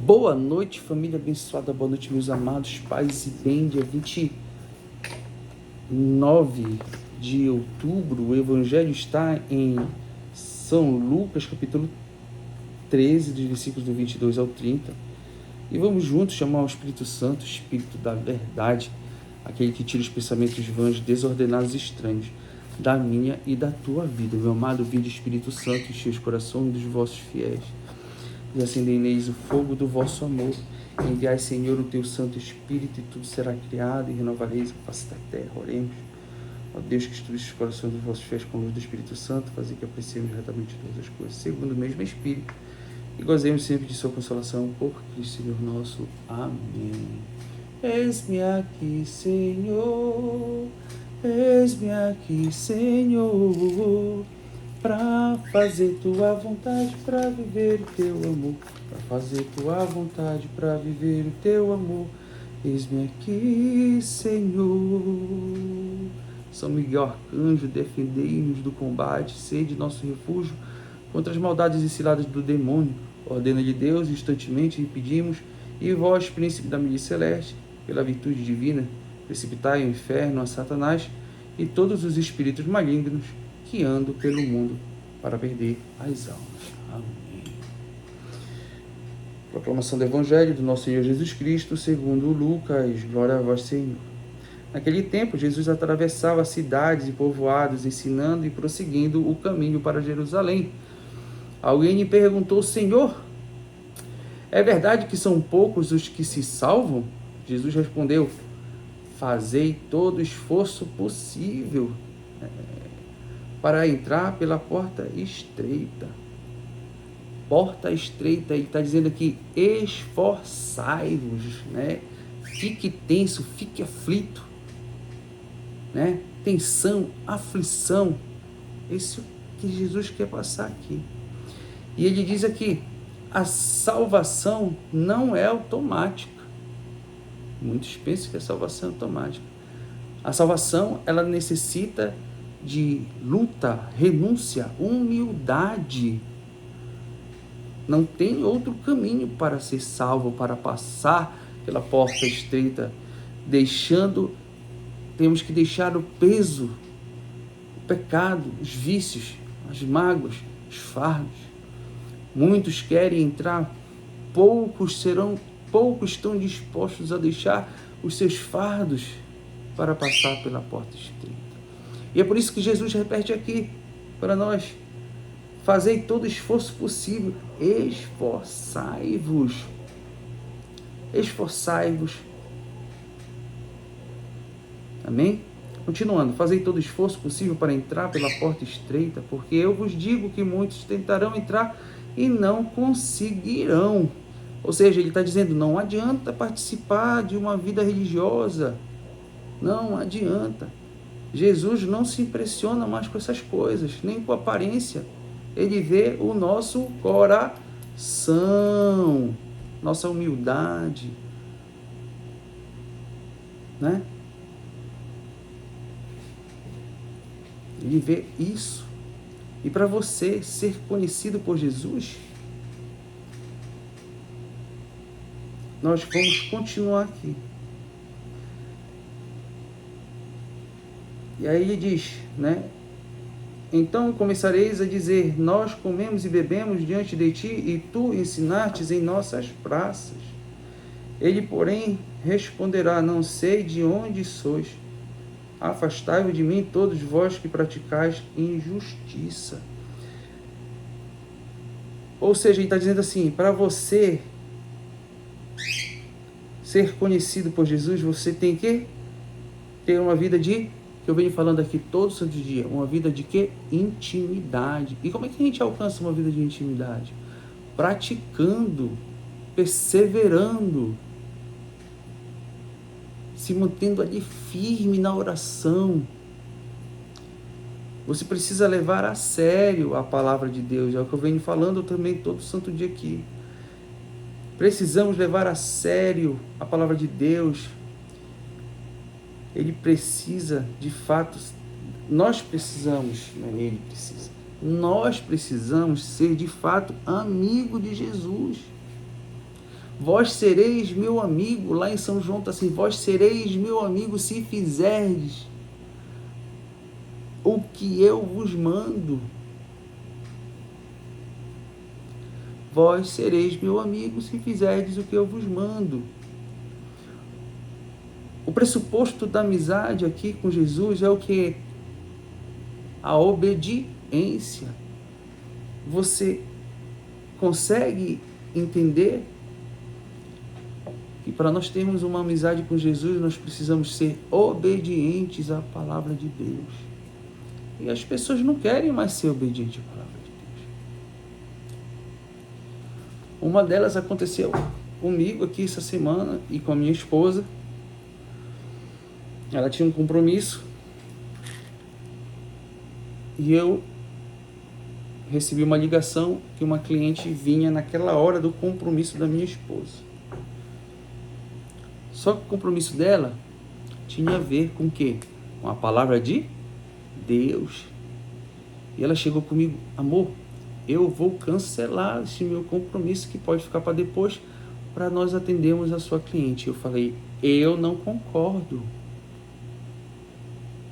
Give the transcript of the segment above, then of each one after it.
Boa noite, família abençoada, boa noite, meus amados pais e bem, dia 29 de outubro, o Evangelho está em São Lucas, capítulo 13, dos versículos do 22 ao 30, e vamos juntos chamar o Espírito Santo, Espírito da verdade, aquele que tira os pensamentos vãos, desordenados e estranhos, da minha e da tua vida. Meu amado, vinde Espírito Santo, enche os corações dos vossos fiéis, e acendei neles o fogo do vosso amor. Enviai, Senhor, o teu Santo Espírito, e tudo será criado, e renovareis a face da terra. Oremos. Ó Deus, que instruísse os corações dos vossos fiéis com a luz do Espírito Santo, fazer que apreciemos retamente todas as coisas, segundo o mesmo Espírito, e gozemos sempre de sua consolação, por Cristo Senhor nosso. Amém. Eis-me aqui, Senhor, eis-me aqui, Senhor, para fazer tua vontade, para viver o teu amor, para fazer tua vontade, para viver o teu amor. Eis-me aqui, Senhor. São Miguel Arcanjo, defendei-nos do combate, sede nosso refúgio contra as maldades e ciladas do demônio. Ordena-lhe Deus, instantemente lhe pedimos, e vós, príncipe da milícia celeste, pela virtude divina, precipitai ao inferno a Satanás e todos os espíritos malignos que andam pelo mundo para perder as almas. Amém. Proclamação do Evangelho do nosso Senhor Jesus Cristo, segundo Lucas. Glória a vós, Senhor. Naquele tempo, Jesus atravessava cidades e povoados, ensinando e prosseguindo o caminho para Jerusalém. Alguém lhe perguntou: Senhor, é verdade que são poucos os que se salvam? Jesus respondeu: fazei todo o esforço possível para entrar pela porta estreita. Porta estreita, ele está dizendo aqui, esforçai-vos, né? Fique tenso, fique aflito, né? Tensão, aflição, esse é o que Jesus quer passar aqui. E ele diz aqui, a salvação não é automática. Muitos pensam que a salvação é automática. A salvação, ela necessita de luta, renúncia, humildade. Não tem outro caminho para ser salvo, para passar pela porta estreita, temos que deixar o peso, o pecado, os vícios, as mágoas, os fardos. Muitos querem entrar, poucos estão dispostos a deixar os seus fardos para passar pela porta estreita. E é por isso que Jesus repete aqui para nós: fazei todo o esforço possível, esforçai-vos. Esforçai-vos. Amém? Continuando, fazei todo o esforço possível para entrar pela porta estreita, porque eu vos digo que muitos tentarão entrar e não conseguirão. Ou seja, ele está dizendo, não adianta participar de uma vida religiosa. Não adianta. Jesus não se impressiona mais com essas coisas, nem com a aparência. Ele vê o nosso coração, nossa humildade, né? Ele vê isso. E para você ser conhecido por Jesus, nós vamos continuar aqui. E aí ele diz, né? Então começareis a dizer, nós comemos e bebemos diante de ti, e tu ensinastes em nossas praças. Ele, porém, responderá, não sei de onde sois. Afastai-vos de mim, todos vós que praticais injustiça. Ou seja, ele está dizendo assim, para você ser conhecido por Jesus, você tem que ter uma vida que eu venho falando aqui todo santo dia, uma vida de quê? Intimidade. E como é que a gente alcança uma vida de intimidade? Praticando, perseverando, se mantendo ali firme na oração. Você precisa levar a sério a palavra de Deus, é o que eu venho falando também todo santo dia aqui. Precisamos levar a sério a palavra de Deus. Ele precisa, de fato, nós precisamos, não é ele precisa, nós precisamos ser, de fato, amigo de Jesus. Vós sereis meu amigo, lá em São João está assim, vós sereis meu amigo se fizerdes o que eu vos mando. Vós sereis meu amigo se fizerdes o que eu vos mando. O pressuposto da amizade aqui com Jesus é o que? A obediência. Você consegue entender que para nós termos uma amizade com Jesus, nós precisamos ser obedientes à palavra de Deus. E as pessoas não querem mais ser obedientes à palavra de Deus. Uma delas aconteceu comigo aqui essa semana e com a minha esposa. Ela tinha um compromisso e eu recebi uma ligação que uma cliente vinha naquela hora do compromisso da minha esposa. Só que o compromisso dela tinha a ver com o quê? Com a palavra de Deus. E ela chegou comigo, amor, eu vou cancelar esse meu compromisso que pode ficar para depois, para nós atendermos a sua cliente. Eu falei, eu não concordo.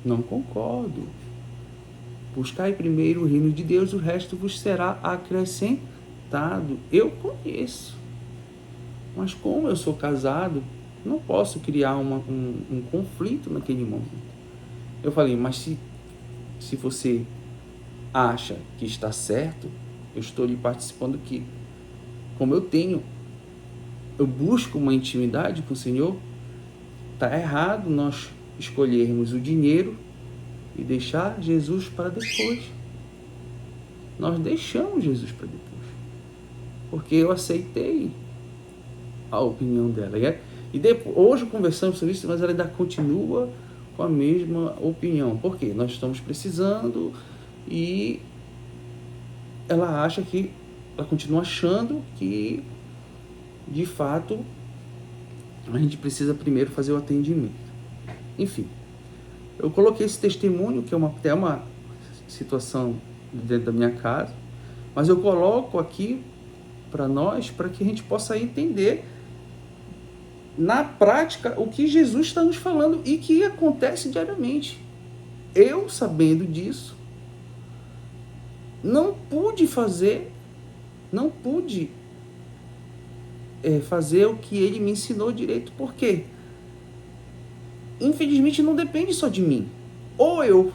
Não concordo. Buscai primeiro o reino de Deus, o resto vos será acrescentado. Eu conheço. Mas como eu sou casado, não posso criar um conflito naquele momento. Eu falei, mas se você acha que está certo, eu estou lhe participando que, como eu busco uma intimidade com o Senhor, está errado nós escolhermos o dinheiro e deixar Jesus para depois. Nós deixamos Jesus para depois, porque eu aceitei a opinião dela. E depois, hoje conversamos sobre isso, mas ela ainda continua com a mesma opinião. Por quê? Nós estamos precisando e ela continua achando que, de fato, a gente precisa primeiro fazer o atendimento. Enfim, eu coloquei esse testemunho, que é até uma situação dentro da minha casa, mas eu coloco aqui para nós, para que a gente possa entender na prática o que Jesus está nos falando e que acontece diariamente. Eu, sabendo disso, não pude fazer o que ele me ensinou direito. Por quê? Infelizmente não depende só de mim. Ou eu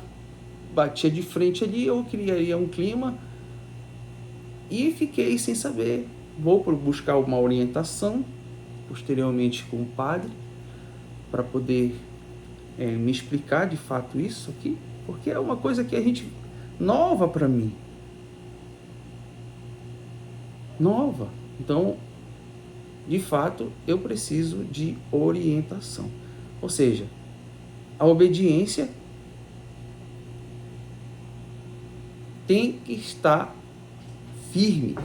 batia de frente ali, ou criaria um clima e fiquei sem saber. Vou buscar uma orientação posteriormente com o padre para poder me explicar de fato isso aqui, porque é uma coisa que a gente nova para mim. Nova. Então, de fato, eu preciso de orientação. Ou seja, a obediência tem que estar firme.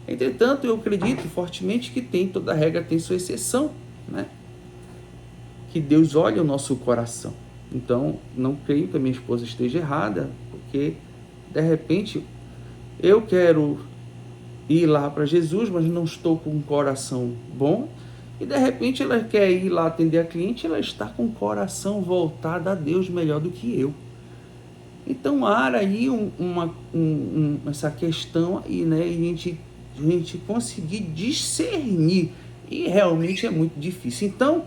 Entretanto, eu acredito fortemente que toda regra tem sua exceção, né? Que Deus olha o nosso coração. Então, não creio que a minha esposa esteja errada, porque, de repente, eu quero ir lá para Jesus, mas não estou com um coração bom, e de repente ela quer ir lá atender a cliente, ela está com o coração voltado a Deus melhor do que eu. Então há aí essa questão aí, né? E a gente conseguir discernir, e realmente é muito difícil. Então,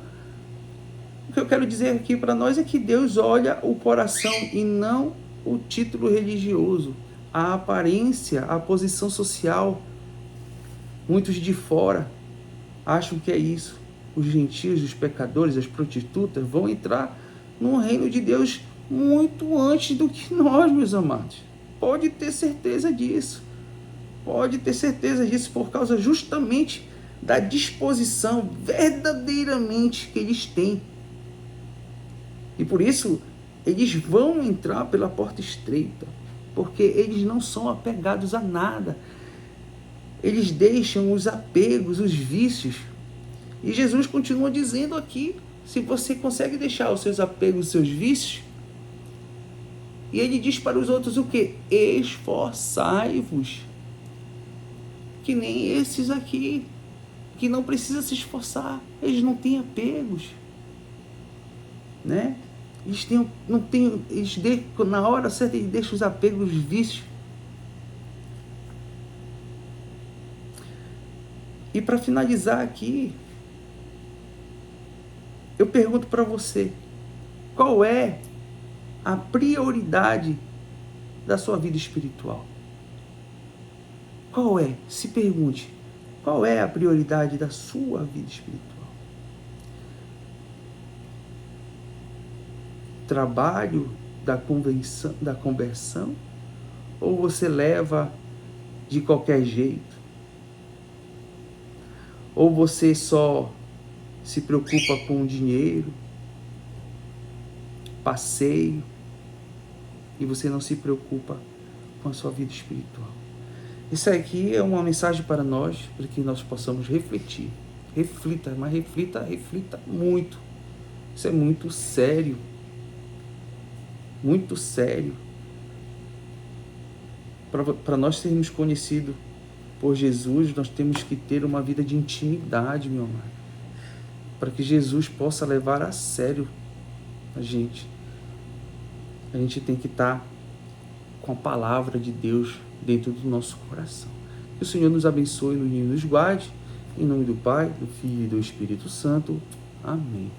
o que eu quero dizer aqui para nós é que Deus olha o coração e não o título religioso, a aparência, a posição social. Muitos de fora acham que é isso. Os gentios, os pecadores, as prostitutas vão entrar no reino de Deus muito antes do que nós, meus amados. Pode ter certeza disso. Pode ter certeza disso por causa justamente da disposição verdadeiramente que eles têm. E por isso, eles vão entrar pela porta estreita, porque eles não são apegados a nada. Eles deixam os apegos, os vícios. E Jesus continua dizendo aqui, se você consegue deixar os seus apegos, os seus vícios, e ele diz para os outros o quê? Esforçai-vos. Que nem esses aqui. que não precisa se esforçar. Eles não têm apegos, né? Na hora certa eles deixam os apegos, os vícios. E para finalizar aqui, eu pergunto para você, qual é a prioridade da sua vida espiritual? Qual é? Se pergunte, qual é a prioridade da sua vida espiritual? Trabalho da conversão? Ou você leva de qualquer jeito? Ou você só se preocupa com o dinheiro, passeio, e você não se preocupa com a sua vida espiritual? Isso aqui é uma mensagem para nós, para que nós possamos refletir. Reflita, mas reflita muito. Isso é muito sério. Muito sério. Para nós sermos conhecidos por Jesus, nós temos que ter uma vida de intimidade, meu amado. Para que Jesus possa levar a sério a gente. A gente tem que estar com a palavra de Deus dentro do nosso coração. Que o Senhor nos abençoe e nos guarde. Em nome do Pai, do Filho e do Espírito Santo. Amém.